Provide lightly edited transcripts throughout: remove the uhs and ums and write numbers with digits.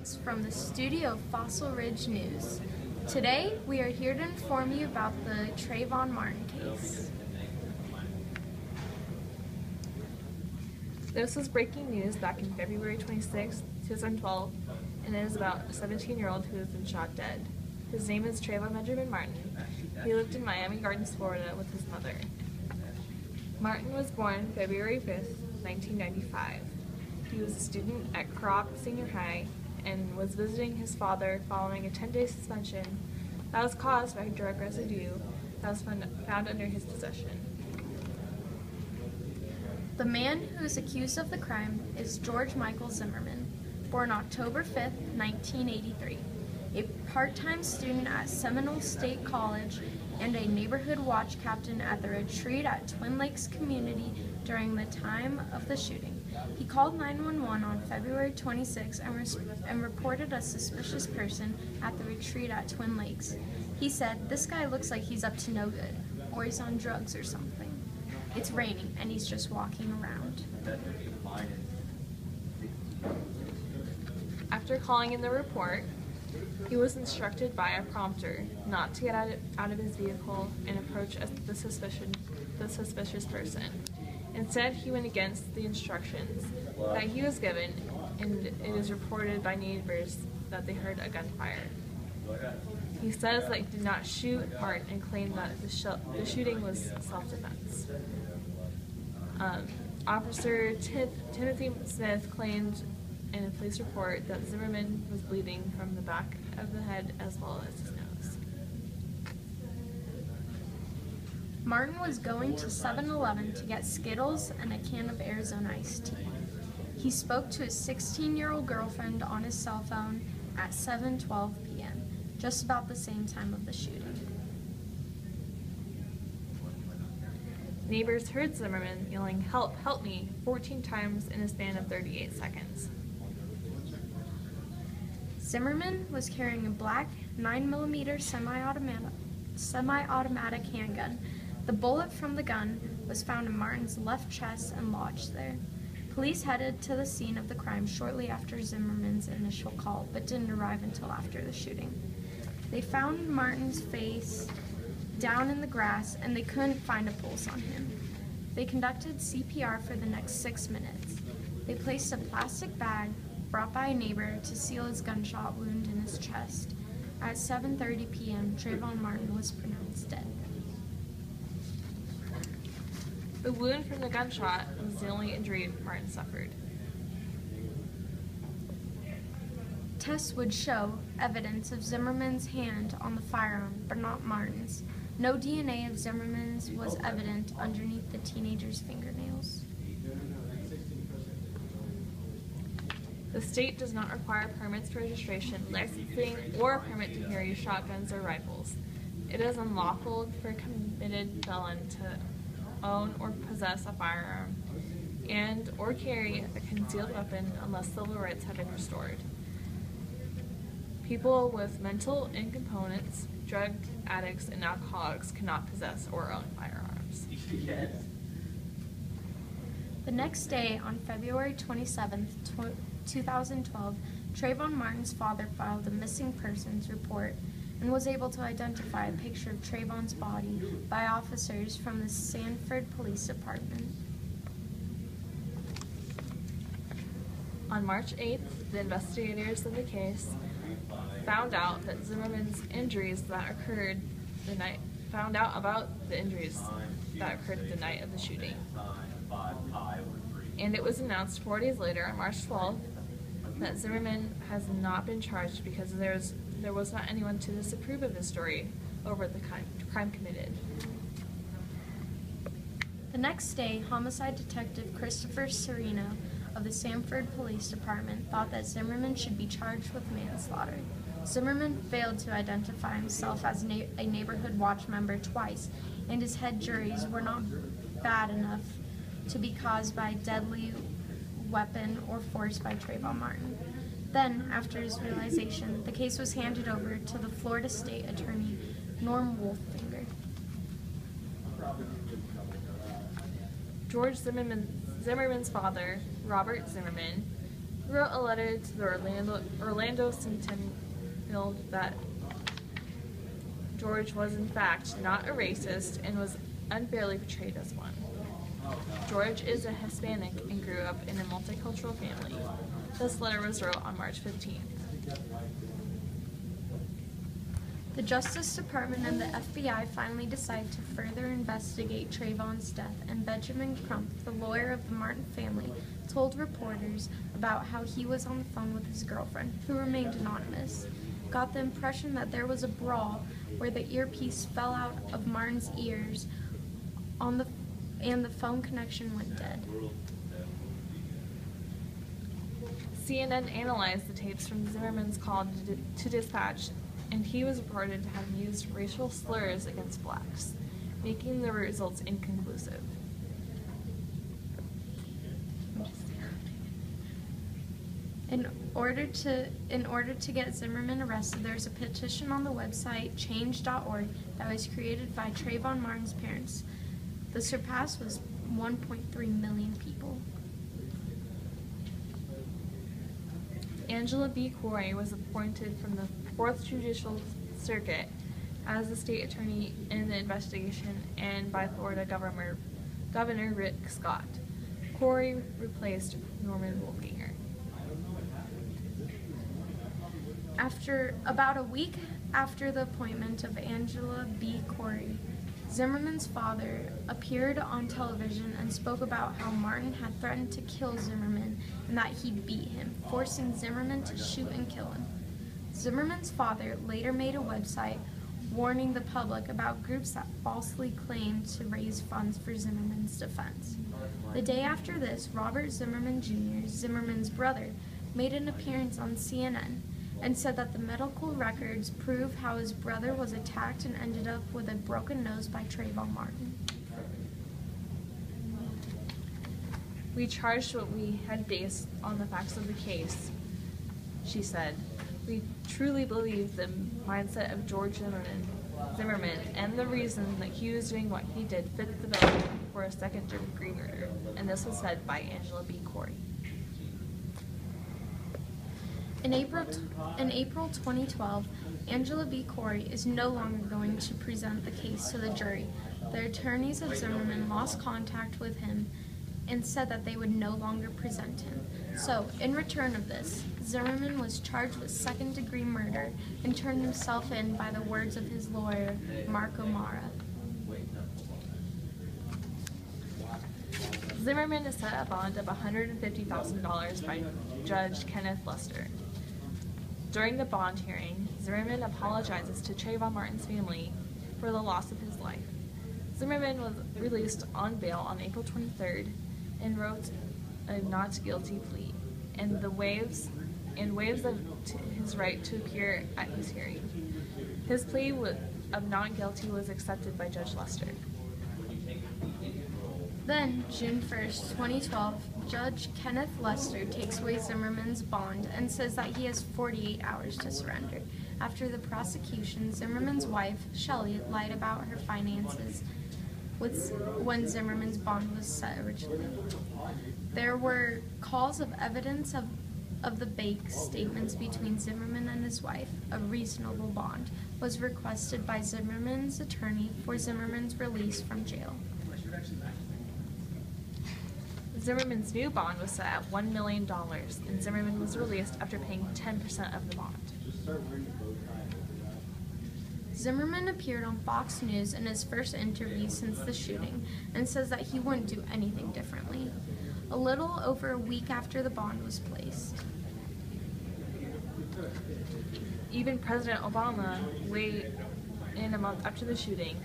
It's from the studio of Fossil Ridge News. Today, we are here to inform you about the Trayvon Martin case. This was breaking news back in February 26, 2012, and it is about a 17-year-old who has been shot dead. His name is Trayvon Benjamin Martin. He lived in Miami Gardens, Florida with his mother. Martin was born February 5th, 1995. He was a student at Kroc Senior High and was visiting his father following a 10-day suspension that was caused by drug residue that was found under his possession. The man who is accused of the crime is George Michael Zimmerman, born October 5th, 1983, a part-time student at Seminole State College and a neighborhood watch captain at the retreat at Twin Lakes Community during the time of the shooting. He called 911 on February 26 and reported a suspicious person at the retreat at Twin Lakes. He said, "This guy looks like he's up to no good, or he's on drugs or something. It's raining and he's just walking around." After calling in the report, he was instructed by a prompter not to get out of his vehicle and approach the suspicious person. Instead, he went against the instructions that he was given, and it is reported by neighbors that they heard a gunfire. He says that he did not shoot Martin and claimed that the shooting was self-defense. Officer Timothy Smith claimed in a police report that Zimmerman was bleeding from the back of the head as well as his nose. Martin was going to 7-Eleven to get Skittles and a can of Arizona iced tea. He spoke to his 16-year-old girlfriend on his cell phone at 7:12 p.m., just about the same time of the shooting. Neighbors heard Zimmerman yelling, "Help, help me," 14 times in a span of 38 seconds. Zimmerman was carrying a black 9mm semi-automatic handgun. The bullet from the gun was found in Martin's left chest and lodged there. Police headed to the scene of the crime shortly after Zimmerman's initial call, but didn't arrive until after the shooting. They found Martin's face down in the grass, and they couldn't find a pulse on him. They conducted CPR for the next 6 minutes. They placed a plastic bag brought by a neighbor to seal his gunshot wound in his chest. At 7:30 p.m., Trayvon Martin was pronounced dead. The wound from the gunshot was the only injury Martin suffered. Tests would show evidence of Zimmerman's hand on the firearm, but not Martin's. No DNA of Zimmerman's was evident underneath the teenager's fingernails. The state does not require permits for registration, licensing, or a permit to carry shotguns or rifles. It is unlawful for a convicted felon to own or possess a firearm and or carry a concealed weapon unless civil rights have been restored. People with mental incomponents, drug addicts, and alcoholics cannot possess or own firearms. The next day, on February 27, 2012, Trayvon Martin's father filed a missing persons report and was able to identify a picture of Trayvon's body by officers from the Sanford Police Department. On March 8th, the investigators in the case found out that Zimmerman's injuries that occurred the night about the injuries that occurred the night of the shooting. And it was announced 4 days later, on March 12th, that Zimmerman has not been charged because there was not anyone to disapprove of his story over the crime committed. The next day, homicide detective Christopher Serino of the Sanford Police Department thought that Zimmerman should be charged with manslaughter. Zimmerman failed to identify himself as a neighborhood watch member twice, and his head injuries were not bad enough to be caused by a deadly weapon or force by Trayvon Martin. Then, after his realization, the case was handed over to the Florida State Attorney Norm Wolfinger. George Zimmerman's father, Robert Zimmerman, wrote a letter to the Orlando Sentinel that George was in fact not a racist and was unfairly portrayed as one. George is a Hispanic and grew up in a multicultural family. This letter was wrote on March 15th. The Justice Department and the FBI finally decide to further investigate Trayvon's death, and Benjamin Crump, the lawyer of the Martin family, told reporters about how he was on the phone with his girlfriend, who remained anonymous, got the impression that there was a brawl where the earpiece fell out of Martin's ears and the phone connection went dead. CNN analyzed the tapes from Zimmerman's call to dispatch, and he was reported to have used racial slurs against blacks, making the results inconclusive. In order to get Zimmerman arrested, there's a petition on the website change.org that was created by Trayvon Martin's parents. The surpass was 1.3 million people. Angela B. Corey was appointed from the 4th Judicial Circuit as the state attorney in the investigation, and by Florida Governor Rick Scott. Corey replaced Norman Wolfinger. About a week after the appointment of Angela B. Corey, Zimmerman's father appeared on television and spoke about how Martin had threatened to kill Zimmerman and that he'd beat him, forcing Zimmerman to shoot and kill him. Zimmerman's father later made a website warning the public about groups that falsely claimed to raise funds for Zimmerman's defense. The day after this, Robert Zimmerman Jr., Zimmerman's brother, made an appearance on CNN and said that the medical records prove how his brother was attacked and ended up with a broken nose by Trayvon Martin. We charged what we had based on the facts of the case, she said. We truly believe the mindset of George Zimmerman and the reason that he was doing what he did fit the bill for a second-degree murder, and this was said by Angela B. Corey. In April 2012, Angela B. Corey is no longer going to present the case to the jury. The attorneys of Zimmerman lost contact with him and said that they would no longer present him. So, in return of this, Zimmerman was charged with second-degree murder and turned himself in by the words of his lawyer, Mark O'Mara. Zimmerman is set a bond of $150,000 by Judge Kenneth Lester. During the bond hearing, Zimmerman apologizes to Trayvon Martin's family for the loss of his life. Zimmerman was released on bail on April 23rd and wrote a not guilty plea and waives of his right to appear at his hearing. His plea of not guilty was accepted by Judge Lester. Then, June 1st, 2012, Judge Kenneth Lester takes away Zimmerman's bond and says that he has 48 hours to surrender. After the prosecution, Zimmerman's wife, Shelley, lied about her finances when Zimmerman's bond was set originally. There were calls of evidence of the bank statements between Zimmerman and his wife. A reasonable bond was requested by Zimmerman's attorney for Zimmerman's release from jail. Zimmerman's new bond was set at $1 million, and Zimmerman was released after paying 10% of the bond. Zimmerman appeared on Fox News in his first interview since the shooting and says that he wouldn't do anything differently. A little over a week after the bond was placed. Even President Obama weighed in a month after the shooting,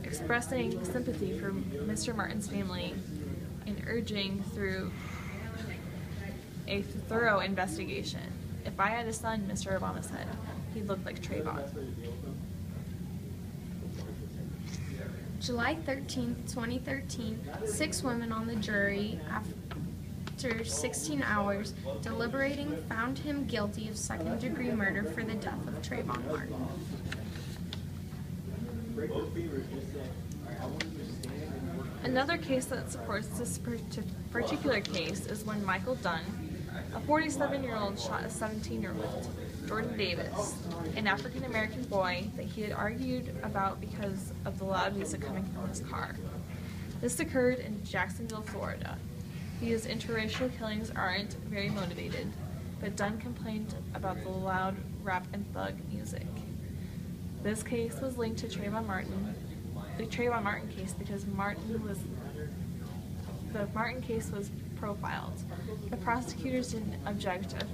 expressing sympathy for Mr. Martin's family and urging through a thorough investigation. If I had a son, Mr. Obama said, he'd look like Trayvon. July 13, 2013, 6 women on the jury, after 16 hours deliberating, found him guilty of second-degree murder for the death of Trayvon Martin. Another case that supports this particular case is when Michael Dunn, A 47-year-old shot a 17-year-old, Jordan Davis, an African-American boy that he had argued about because of the loud music coming from his car. This occurred in Jacksonville, Florida. These interracial killings aren't very motivated, but Dunn complained about the loud rap and thug music. This case was linked to the Trayvon Martin case because the Martin case was profiled. The prosecutors didn't object to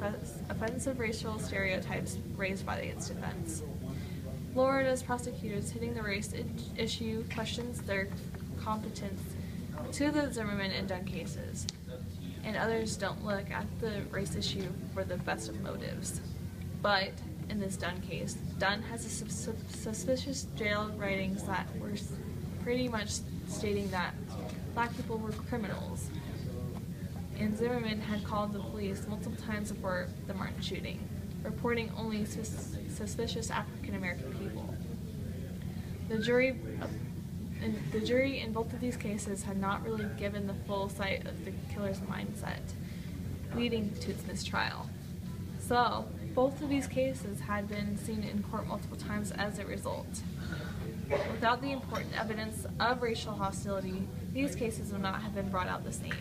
offensive racial stereotypes raised by its defense. Florida's prosecutors hitting the race issue questions their competence to the Zimmerman and Dunn cases, and others don't look at the race issue for the best of motives. But in this Dunn case, Dunn has a suspicious jail writings that were pretty much stating that black people were criminals, and Zimmerman had called the police multiple times before the Martin shooting, reporting only suspicious African American people. The jury in both of these cases had not really given the full sight of the killer's mindset, leading to its mistrial. So, both of these cases had been seen in court multiple times as a result. Without the important evidence of racial hostility, these cases would not have been brought out the same.